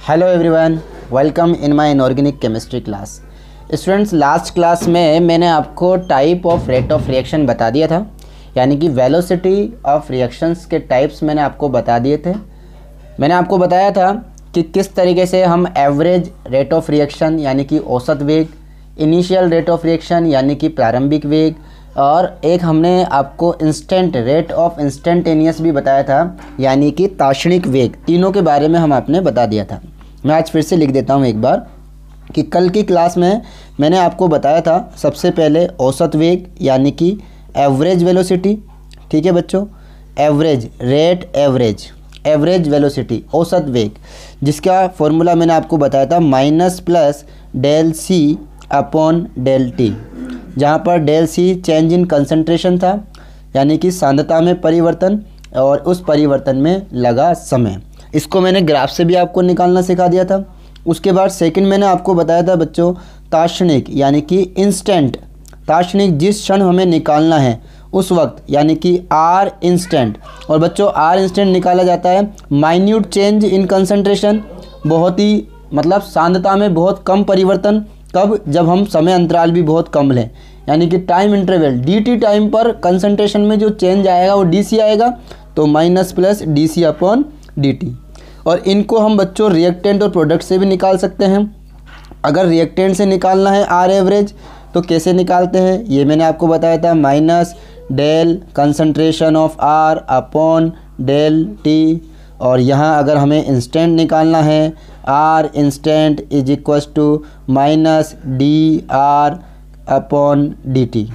Hello everyone, welcome in my inorganic chemistry class. Students, last class में मैंने आपको type of rate of reaction बता दिया था, यानी कि वेलोसिटी ऑफ रिएक्शंस के टाइप्स मैंने आपको बता दिए थे। मैंने आपको बताया था कि किस तरीके से हम एवरेज रेट ऑफ रिएक्शन यानी कि औसत वेग, इनिशियल रेट ऑफ रिएक्शन यानी कि प्रारंभिक वेग, और एक हमने आपको इंस्टेंट रेट ऑफ इंस्टेंटेनियस भी बताया था यानी कि ताक्षणिक वेग, तीनों के बारे में हम आपने बता दिया था। मैं आज फिर से लिख देता हूँ एक बार कि कल की क्लास में मैंने आपको बताया था सबसे पहले औसत वेग यानी कि एवरेज वेलोसिटी। ठीक है बच्चों, एवरेज रेट, एवरेज वेलोसिटी, औसत वेग, जिसका फॉर्मूला मैंने आपको बताया था minus plus del C upon del T, जहाँ पर del C change in concentration था यानी कि सांद्रता में परिवर्तन और उस परिवर्तन में लगा समय। इसको मैंने ग्राफ से भी आपको निकालना सिखा दिया था। उसके बाद सेकंड मैंने आपको बताया था बच्चों ताक्षणिक यानी कि इंस्टेंट, ताक्षणिक जिस क्षण हमें निकालना है उस वक्त यानी कि आर इंस्टेंट। और बच्चों आर इंस्टेंट निकाला जाता है माइन्यूट चेंज इन कंसंट्रेशन, बहुत ही मतलब सांद्रता में बहुत कम परिवर्तन। कब? जब हम समय अंतराल भी बहुत कम लें, यानी कि टाइम इंटरवल dt टाइम पर कंसंट्रेशन में जो चेंज आएगा वो dc आएगा, तो minus plus dc upon dt। और इनको हम बच्चों रिएक्टेंट और प्रोडक्ट से भी निकाल सकते हैं। अगर रिएक्टेंट से निकालना है आर एवरेज तो कैसे निकालते हैं ये मैंने आपको बताया था, minus del concentration of R upon del T. और यहाँ अगर हमें इंस्टेंट निकालना है R instant is equals to minus D R upon D T.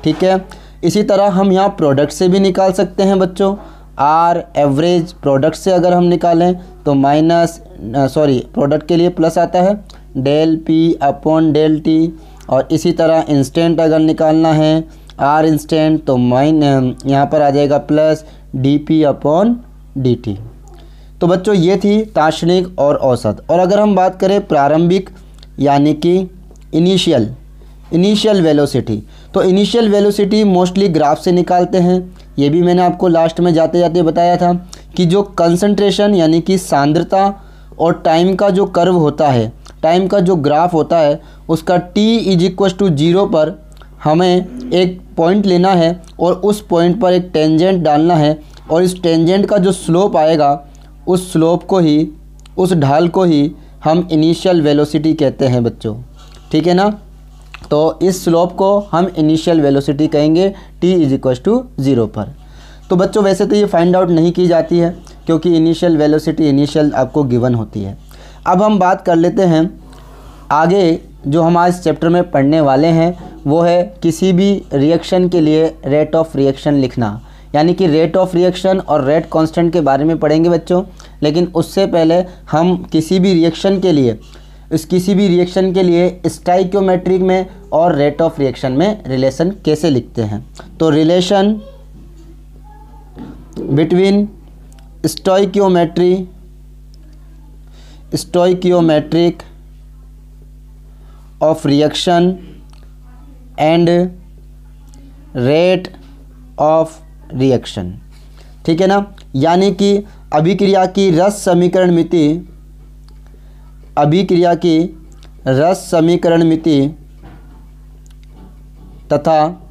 ठीक है, इसी तरह हम यहाँ प्रोडक्ट से भी निकाल सकते हैं बच्चों। आर एवरेज प्रोडक्ट से अगर हम निकालें तो प्रोडक्ट के लिए प्लस आता है del P upon del T. और इसी तरह इंस्टेंट अगर निकालना है आर इंस्टेंट तो यहाँ पर आ जाएगा plus D P upon D T. तो बच्चों ये थी ताक्षणिक और औसत। और अगर हम बात करें प्रारंभिक यानी कि इनिशियल वेलोसिटी, तो इनिशियल वेलोसिटी मोस्टली ग्राफ से निकालते हैं। ये भी मैंने आपको लास्ट में जाते जाते बताया था कि जो कंसंट्रेशन यानी कि सांद्रता और टाइम का जो कर्व होता है, टाइम का जो ग्राफ होता है, उसका t इज इक्वल टू 0 पर हमें एक पॉइंट लेना है और उस पॉइंट पर एक टेंजेंट डालना है। और इस टेंजेंट का जो स्लोप आएगा उस स्लोप को ही, उस ढाल को ही हम इनिशियल वेलोसिटी कहते हैं बच्चों। ठीक है ना, तो इस स्लोप को हम इनिशियल वेलोसिटी कहेंगे t इज इक्वल टू 0 पर। तो बच्चों वैसे तो ये फाइंड आउट नहीं की जाती है क्योंकि इनिशियल वेलोसिटी इनिशियल आपको गिवन होती है। अब हम बात कर लेते हैं आगे जो हम आज चैप्टर में पढ़ने वाले हैं, वो है किसी भी रिएक्शन के लिए रेट ऑफ रिएक्शन लिखना, यानी कि रेट ऑफ रिएक्शन और रेट कांस्टेंट के बारे में पढ़ेंगे बच्चों। लेकिन उससे पहले हम किसी भी रिएक्शन के लिए स्टोइकियोमेट्रिक में और रेट ऑफ रिएक्शन में रिलेशन कैसे लिखते हैं। तो relation between stoichiometric of reaction and rate of reaction. ठीक है ना, यानी कि अभिक्रिया की रस समीकरण मिति तथा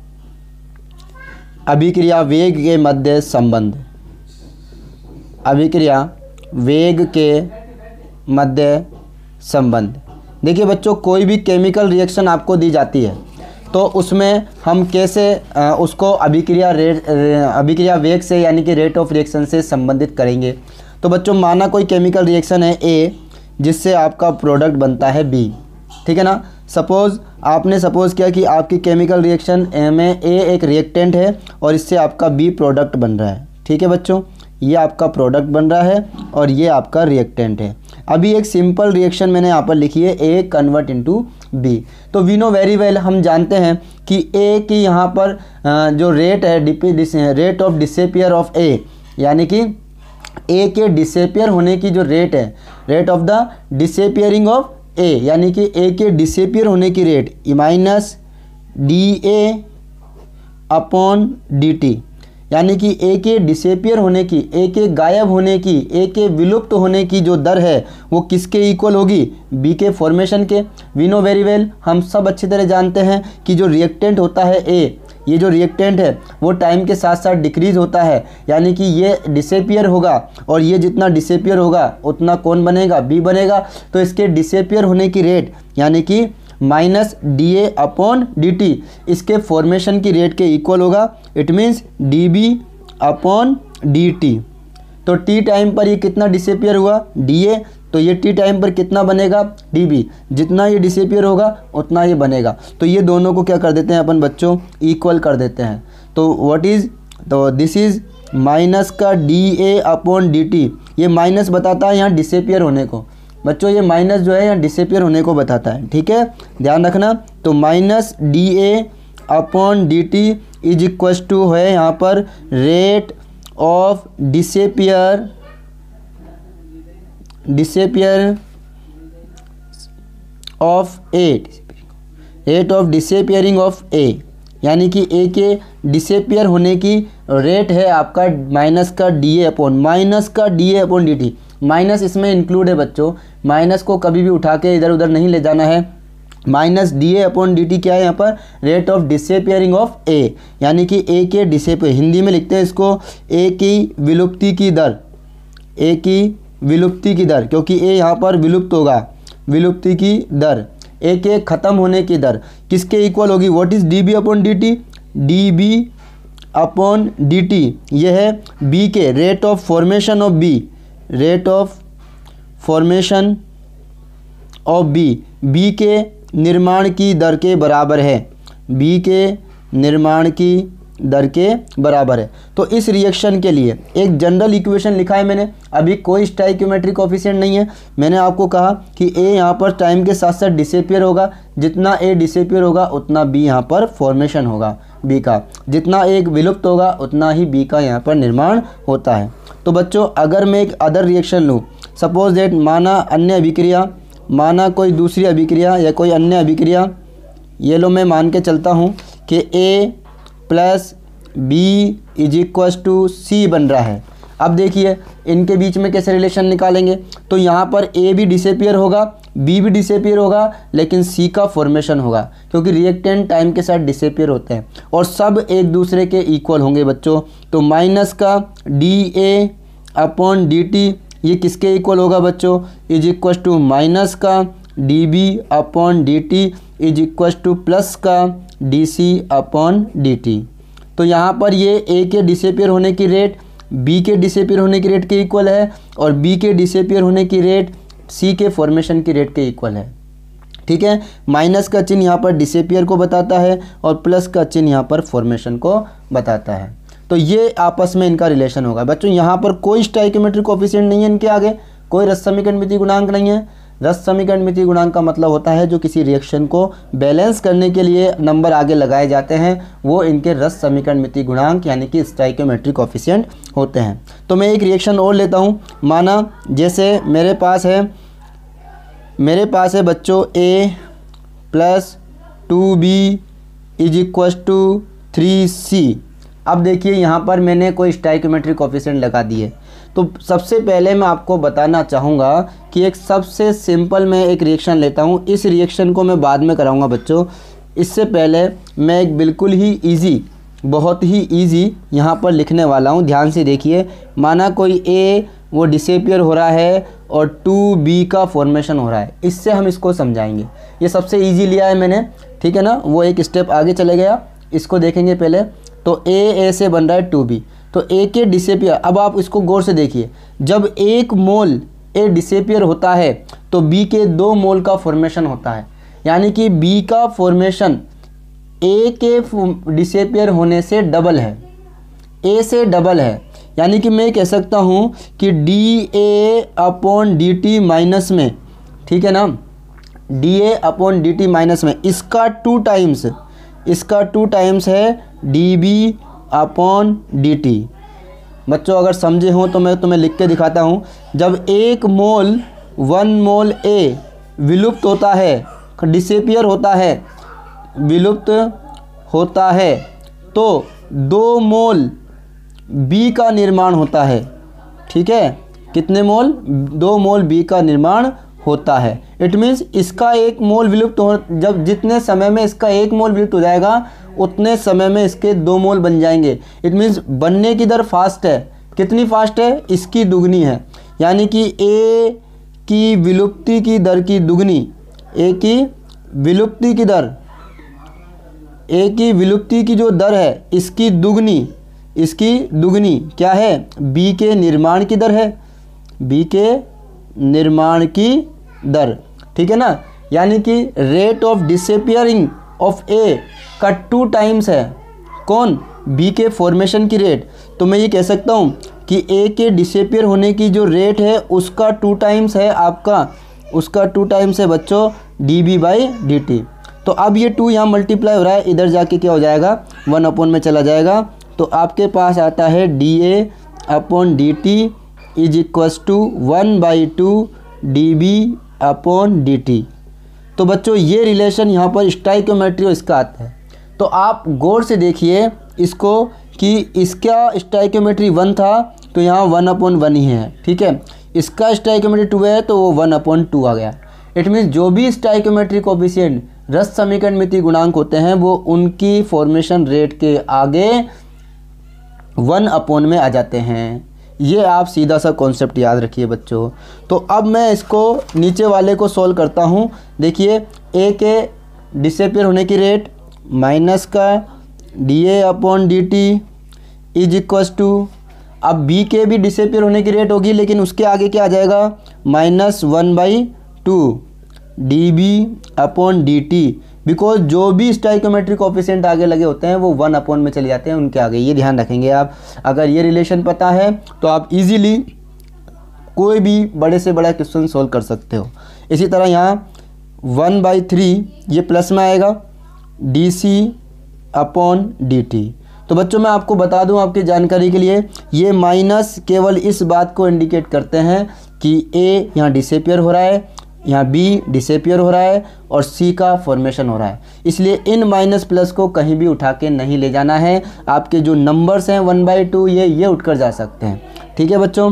अभिक्रिया वेग के मध्य संबंध, देखिए बच्चों कोई भी केमिकल रिएक्शन आपको दी जाती है तो उसमें हम कैसे उसको अभिक्रिया वेग से यानी कि रेट ऑफ रिएक्शन से संबंधित करेंगे। तो बच्चों माना कोई केमिकल रिएक्शन है A जिससे आपका प्रोडक्ट बनता है B। ठीक है ना, आपने सपोज किया कि आपकी केमिकल रिएक्शन में A एक रिएक्टेंट है और इससे आपका B प्रोडक्ट बन रहा है। ठीक है बच्चों, ये आपका प्रोडक्ट बन रहा है और ये आपका रिएक्टेंट है। अभी एक सिंपल रिएक्शन मैंने यहाँ पर लिखी है A कन्वर्ट इनटू B। तो वी नो वेरी वेल, हम जानते हैं कि A की यहाँ पर जो रेट है rate of disappear of A, यानी कि A के डिसअपियर होने की जो रेट है, rate of the disappearing of A, यानी कि A के डिसअपियर होने की rate minus DA upon DT। यानी कि ए के डिसेपियर होने की, ए के गायब होने की, ए के विलुप्त होने की जो दर है वो किसके इक्वल होगी, बी के फॉर्मेशन के। वी नो वेरी वेल, हम सब अच्छी तरह जानते हैं कि जो रिएक्टेंट होता है ए, ये जो रिएक्टेंट है वो टाइम के साथ साथ डिक्रीज़ होता है, यानी कि ये डिसेपियर होगा और ये जितना डिसेपियर होगा उतना कौन बनेगा, बी बनेगा। तो इसके डिसेपियर होने की रेट यानी कि minus D A upon D T इसके फॉर्मेशन की रेट के इक्वल होगा। It means D B upon D T. तो टी टाइम पर ये कितना डिसेपियर हुआ, डी ए, तो ये टी टाइम पर कितना बनेगा, डी बी। जितना ये डिसेपियर होगा उतना ये बनेगा। तो ये दोनों को क्या कर देते हैं अपन बच्चों, इक्वल कर देते हैं। तो व्हाट इज़, तो दिस इज़ माइनस का D A upon D T. ये माइनस बताता है यहाँ डिसेपियर होने को बच्चों, ये माइनस जो है यहाँ डिसेपियर होने को बताता है, ठीक है, ध्यान रखना। तो minus D A upon D T is equal to है यहाँ पर rate of disappear of A, rate of disappearing of A, यानी कि ए के डिसेपियर होने की रेट है आपका माइनस का D A upon D T. Minus इसमें इंक्लूड है बच्चों, माइनस को कभी भी उठा के इधर उधर नहीं ले जाना है। Minus D A upon D T क्या है यहाँ पर, rate of disappearing of A, यानी कि ए के डिसेपियर, हिंदी में लिखते हैं इसको ए की विलुप्ति की दर, ए की विलुप्ति की दर, क्योंकि ए यहाँ पर विलुप्त होगा, विलुप्ति की दर, ए के ख़त्म होने की दर किसके इक्वल होगी, what is D B upon D T, D B upon D T ये है बी के rate of formation of B, rate of formation of B, B के निर्माण की दर के बराबर है, बी के निर्माण की दर के बराबर है। तो इस रिएक्शन के लिए एक जनरल इक्वेशन लिखा है मैंने, अभी कोई स्टाइक्योमेट्रिक कोफिशिएंट नहीं है। मैंने आपको कहा कि ए यहाँ पर टाइम के साथ साथ डिसेपियर होगा, जितना ए डिसेपियर होगा उतना बी यहाँ पर फॉर्मेशन होगा बी का, जितना ए विलुप्त होगा उतना ही बी का यहाँ पर निर्माण होता है। तो बच्चों अगर मैं एक अदर रिएक्शन लूँ, सपोज दैट माना अन्य अभिक्रिया, माना कोई दूसरी अभिक्रिया या कोई अन्य अभिक्रिया, ये लो मैं मान के चलता हूँ कि A plus B is equal to C बन रहा है। अब देखिए इनके बीच में कैसे रिलेशन निकालेंगे, तो यहाँ पर ए भी डिसेपियर होगा, बी भी डिसेपियर होगा, लेकिन सी का फॉर्मेशन होगा, क्योंकि रिएक्टेंट टाइम के साथ डिसेपियर होते हैं और सब एक दूसरे के इक्वल होंगे बच्चों। तो माइनस का D A upon D T ये किसके इक्वल होगा बच्चों, इज इक्वल टू माइनस का D B upon D T is equal to plus का D C upon D T. तो यहाँ पर ये ए के डिसेपियर होने की रेट बी के डिसेपियर होने की रेट के इक्वल है और बी के डिसेपियर होने की रेट सी के फॉर्मेशन की रेट के इक्वल है, ठीक है। माइनस का चिन्ह यहाँ पर डिसेपियर को बताता है और प्लस का चिन्ह यहाँ पर फॉर्मेशन को बताता है। तो ये आपस में इनका रिलेशन होगा बच्चों। यहाँ पर कोई स्टाइक्योमेट्रिक कोफिशिएंट नहीं है, इनके आगे कोई रस समीकरण मिति गुणांक नहीं है। रस समीकरण मिति गुणांक का मतलब होता है जो किसी रिएक्शन को बैलेंस करने के लिए नंबर आगे लगाए जाते हैं, वो इनके रस समीकरण मिति गुणांक यानी कि स्टाइक्योमेट्रिक कोफिशिएंट होते हैं। तो मैं एक रिएक्शन और लेता हूँ, माना जैसे मेरे पास है बच्चों A plus 2b is equal to 3c। अब देखिए यहाँ पर मैंने कोई स्टाइक्योमेट्रिक कोफिशिएंट लगा दिए। तो सबसे पहले मैं आपको बताना चाहूँगा कि एक सबसे सिंपल मैं एक रिएक्शन लेता हूँ, इस रिएक्शन को मैं बाद में कराऊँगा बच्चों। इससे पहले मैं एक बिल्कुल ही ईजी, बहुत ही ईजी यहाँ पर लिखने वाला हूँ, ध्यान से देखिए। माना कोई ए वो डिसेपियर हो रहा है और 2b का फॉर्मेशन हो रहा है, इससे हम इसको समझाएंगे। ये सबसे ईजी लिया है मैंने, ठीक है ना, वो एक स्टेप आगे चले गया, इसको देखेंगे पहले। तो ए से बन रहा है 2b, तो ए के डिसेपियर, अब आप इसको गौर से देखिए, जब 1 मोल ए डिसेपियर होता है तो बी के 2 मोल का फॉर्मेशन होता है, यानी कि बी का फॉर्मेशन ए के डिसेपियर होने से डबल है, ए से डबल है। यानी कि मैं कह सकता हूँ कि D A upon D T minus में, ठीक है ना, D A upon D T minus में इसका 2 टाइम्स है D B upon D T. बच्चों अगर समझे हो तो मैं तुम्हें लिख के दिखाता हूँ। जब 1 मोल ए विलुप्त होता है, डिसेपियर होता है, विलुप्त होता है, तो 2 मोल बी का निर्माण होता है। ठीक है, कितने मोल? 2 मोल बी का निर्माण होता है। इट मीन्स इसका 1 मोल विलुप्त हो, जब जितने समय में इसका 1 मोल विलुप्त हो जाएगा उतने समय में इसके 2 मोल बन जाएंगे। इट मीन्स बनने की दर फास्ट है। कितनी फास्ट है? इसकी दुगनी है। यानी कि ए की विलुप्ति की दर की दुगनी, ए की विलुप्ति की दर, ए की विलुप्ति की जो दर है इसकी दुगनी, इसकी दुगनी क्या है? बी के निर्माण की दर है, बी के निर्माण की दर। ठीक है ना, यानी कि रेट ऑफ डिसअपियरिंग ऑफ ए का 2 टाइम्स है। कौन? बी के फॉर्मेशन की रेट। तो मैं ये कह सकता हूँ कि ए के डिसअपियर होने की जो रेट है उसका 2 टाइम्स है आपका, उसका 2 टाइम्स है बच्चों dB/dt। तो अब ये 2 यहाँ मल्टीप्लाई हो रहा है, इधर जाके क्या हो जाएगा? 1 अपॉन में चला जाएगा। तो आपके पास आता है dA/dt is equals to 1/2 dB/dt। तो बच्चों ये रिलेशन यहाँ पर स्टाइकोमेट्री इसका आता है। तो आप गौर से देखिए इसको कि इसका स्टाइकोमेट्री 1 था तो यहाँ 1/1 ही है। ठीक है, इसका स्टाइकोमेट्री 2 है तो वो 1/2 आ गया। इट मीन्स जो भी स्टाइकोमेट्री कोफिशिएंट रस समीकरण मिति गुणांक होते हैं वो उनकी फॉर्मेशन रेट के आगे 1/, में आ जाते हैं। ये आप सीधा सा कॉन्सेप्ट याद रखिए बच्चों। तो अब मैं इसको नीचे वाले को सॉल्व करता हूँ। देखिए ए के डिसअपियर होने की रेट माइनस का dA/dt इज इक्वस टू, अब बी के भी डिसअपियर होने की रेट होगी लेकिन उसके आगे क्या आ जाएगा? -1/2 dB/dt। बिकॉज जो भी स्टाइकोमेट्रिक कोफिशिएंट आगे लगे होते हैं वो 1/, में चले जाते हैं उनके आगे। ये ध्यान रखेंगे आप। अगर ये रिलेशन पता है तो आप इजीली कोई भी बड़े से बड़ा क्वेश्चन सोल्व कर सकते हो। इसी तरह यहाँ 1/3 ये प्लस में आएगा dC/dt। तो बच्चों मैं आपको बता दूं आपकी जानकारी के लिए, ये माइनस केवल इस बात को इंडिकेट करते हैं कि ए यहाँ डिसअपियर हो रहा है, यहाँ बी डिसअपियर हो रहा है और सी का फॉर्मेशन हो रहा है। इसलिए इन माइनस प्लस को कहीं भी उठा के नहीं ले जाना है। आपके जो नंबर्स हैं 1/2 ये उठकर जा सकते हैं। ठीक है बच्चों,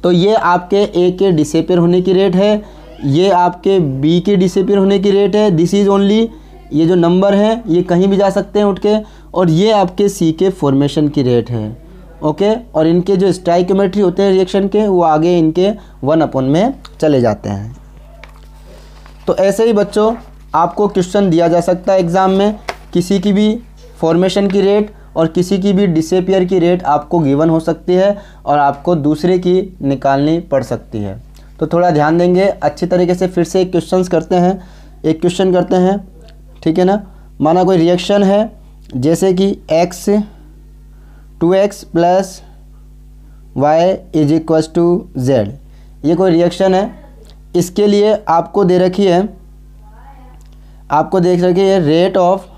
तो ये आपके ए के डिसअपियर होने की रेट है, ये आपके बी के डिसअपियर होने की रेट है। दिस इज़ ओनली, ये जो नंबर हैं ये कहीं भी जा सकते हैं उठ के, और ये आपके सी के फॉर्मेशन की रेट है। ओके, और इनके जो स्टाइकोमेट्री होते हैं रिएक्शन के वो आगे इनके 1/, में चले जाते हैं। तो ऐसे ही बच्चों आपको क्वेश्चन दिया जा सकता है एग्ज़ाम में, किसी की भी फॉर्मेशन की रेट और किसी की भी डिसअपियर की रेट आपको गिवन हो सकती है और आपको दूसरे की निकालनी पड़ सकती है। तो थोड़ा ध्यान देंगे अच्छी तरीके से। फिर से एक क्वेश्चन करते हैं, ठीक है ना। माना कोई रिएक्शन है जैसे कि 2x + y is equals to z। ये कोई रिएक्शन है, इसके लिए आपको दे रखी है, आपको देख रखिए rate of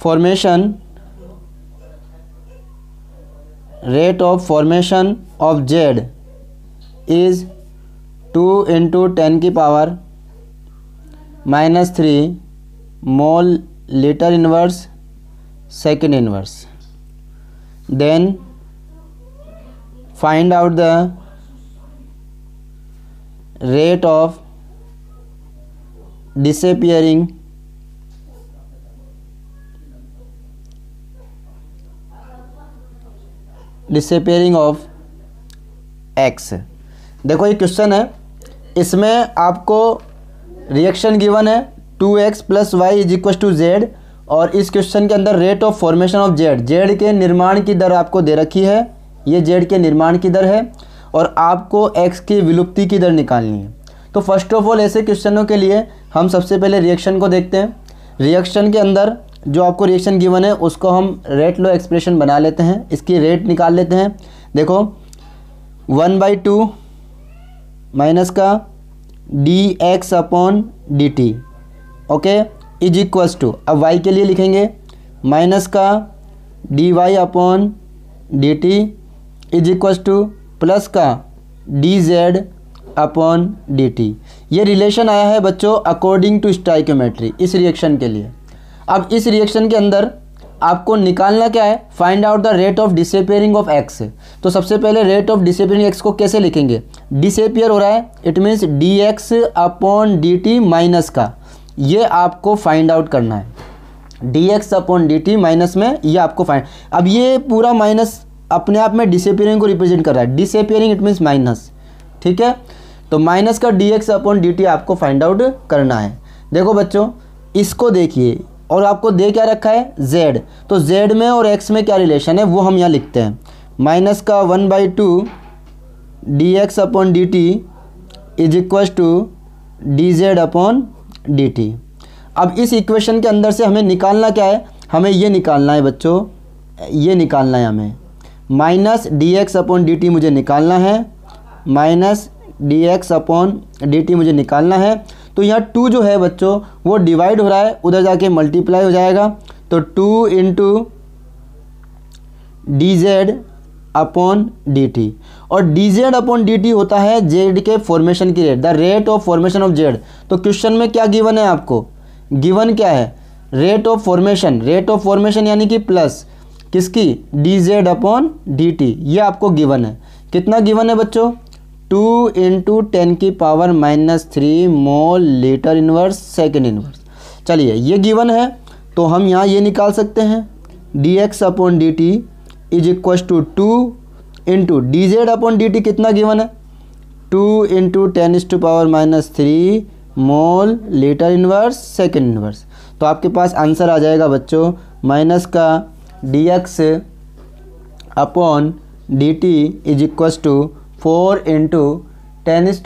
formation of z is 2 × 10⁻³ mole litre inverse second inverse. Then find out the rate of disappearing of x। देखो ये क्वेश्चन है, इसमें आपको रिएक्शन गिवन है 2x + y is equal to z, और इस क्वेश्चन के अंदर rate of formation of z के निर्माण की दर आपको दे रखी है। ये z के निर्माण की दर है और आपको x की विलुप्ति की दर निकालनी है। तो फर्स्ट ऑफ ऑल ऐसे क्वेश्चनों के लिए हम सबसे पहले रिएक्शन को देखते हैं। रिएक्शन के अंदर जो आपको रिएक्शन गिवन है उसको हम रेट लो एक्सप्रेशन बना लेते हैं, इसकी रेट निकाल लेते हैं। देखो 1/2 माइनस का dx/dt, okay, is equals to, अब y के लिए लिखेंगे माइनस का dy/dt is equals to plus का dz/dt। ये रिलेशन आया है बच्चों अकॉर्डिंग टू स्टाइकोमेट्री इस रिएक्शन के लिए। अब इस रिएक्शन के अंदर आपको निकालना क्या है, find out the rate of disappearing of x. तो सबसे पहले रेट ऑफ डिसअपियरिंग एक्स को कैसे लिखेंगे, डिसअपियर हो रहा है, it means D X upon D T minus का, ये आपको फाइंड आउट करना है। D X upon D T minus में ये आपको फाइंड, अब ये पूरा माइनस अपने आप में डिसअपियरिंग को रिप्रेजेंट कर रहा है, डिसअपियरिंग इट मीन्स माइनस, ठीक है। तो माइनस का D X upon D T आपको फाइंड आउट करना है। देखो बच्चों इसको देखिए, और आपको दे क्या रखा है, z। तो z में और x में क्या रिलेशन है वो हम यहाँ लिखते हैं, माइनस का 1/2 D X upon D T is equal to D Z upon D T. अब इस इक्वेशन के अंदर से हमें निकालना क्या है, हमें ये निकालना है बच्चों, ये निकालना है हमें, minus D X upon D T मुझे निकालना है, minus D X upon D T मुझे निकालना है। तो यहाँ 2 जो है बच्चों वो डिवाइड हो रहा है, उधर जाके मल्टीप्लाई हो जाएगा, तो 2 into D Z upon D T, और D Z upon D T होता है जेड के फॉर्मेशन की rate, the rate of formation of Z. तो क्वेश्चन में क्या गिवन है आपको, गिवन क्या है, rate of formation, rate of formation यानी कि प्लस किसकी, D Z upon D T, ये आपको गिवन है। कितना गिवन है बच्चों, 2 इंटू 10 की power -3 mole litre inverse second inverse. चलिए ये गिवन है, तो हम यहाँ ये निकाल सकते हैं, D X upon D T is equal to 2 into D Z upon D T कितना गिवन है, 2 into 10⁻³ mole litre inverse second inverse. तो आपके पास आंसर आ जाएगा बच्चों, माइनस का D X upon D T is equal to 4 into 10⁻⁴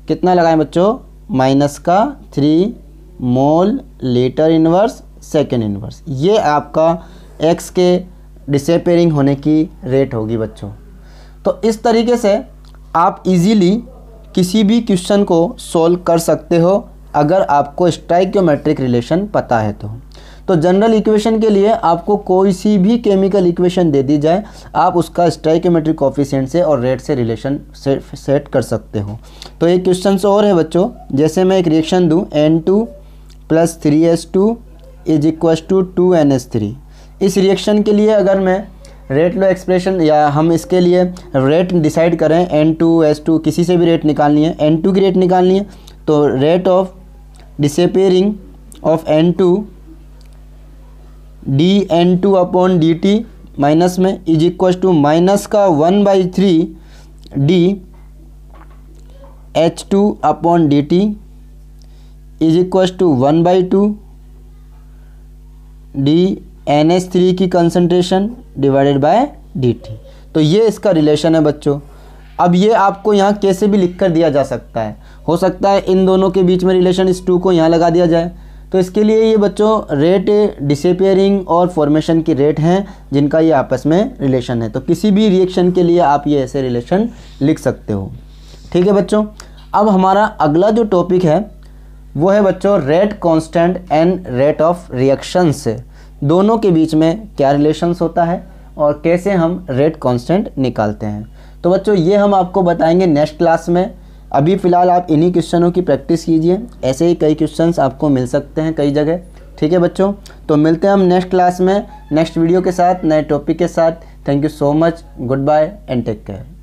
कितना लगाएं बच्चों, -3 mole litre inverse second inverse. ये आपका x के डिसअपियरिंग होने की रेट होगी बच्चों। तो इस तरीके से आप इजीली किसी भी क्वेश्चन को सॉल्व कर सकते हो अगर आपको स्टोइकियोमेट्रिक रिलेशन पता है तो जनरल इक्वेशन के लिए आपको कोई सी भी केमिकल इक्वेशन दे दी जाए, आप उसका स्टोइकियोमेट्रिक कोफिशिएंट से और रेट से रिलेशन सेट कर सकते हो। तो एक क्वेश्चन और है बच्चों, जैसे मैं एक रिएक्शन दूं N2 + 3H2 is equal to 2NH3। इस रिएक्शन के लिए अगर मैं रेट लो एक्सप्रेशन या हम इसके लिए रेट डिसाइड करें, N2H2 किसी से भी रेट निकालनी है, N2 की रेट निकालनी है, तो rate of disappearing of N2 dN2 upon D T minus में इज इक्वल टू माइनस का 1/3 dH2 upon D T is equal to 1/2 dNH3 की concentration divided by D T. तो ये इसका रिलेशन है बच्चों। अब ये आपको यहाँ कैसे भी लिख कर दिया जा सकता है, हो सकता है इन दोनों के बीच में रिलेशन इस 2 को यहाँ लगा दिया जाए। तो इसके लिए ये बच्चों रेट डिसअपियरिंग और फॉर्मेशन की रेट हैं जिनका ये आपस में रिलेशन है। तो किसी भी रिएक्शन के लिए आप ये ऐसे रिलेशन लिख सकते हो, ठीक है बच्चों। अब हमारा अगला जो टॉपिक है वो है बच्चों rate constant and rate of reactions, दोनों के बीच में क्या रिलेशंस होता है और कैसे हम रेट कांस्टेंट निकालते हैं। तो बच्चों ये हम आपको बताएंगे नेक्स्ट क्लास में। अभी फ़िलहाल आप इन्हीं क्वेश्चनों की प्रैक्टिस कीजिए, ऐसे ही कई क्वेश्चंस आपको मिल सकते हैं कई जगह, ठीक है बच्चों। तो मिलते हैं हम नेक्स्ट क्लास में नेक्स्ट वीडियो के साथ, नए टॉपिक के साथ। Thank you so much, good bye and take care.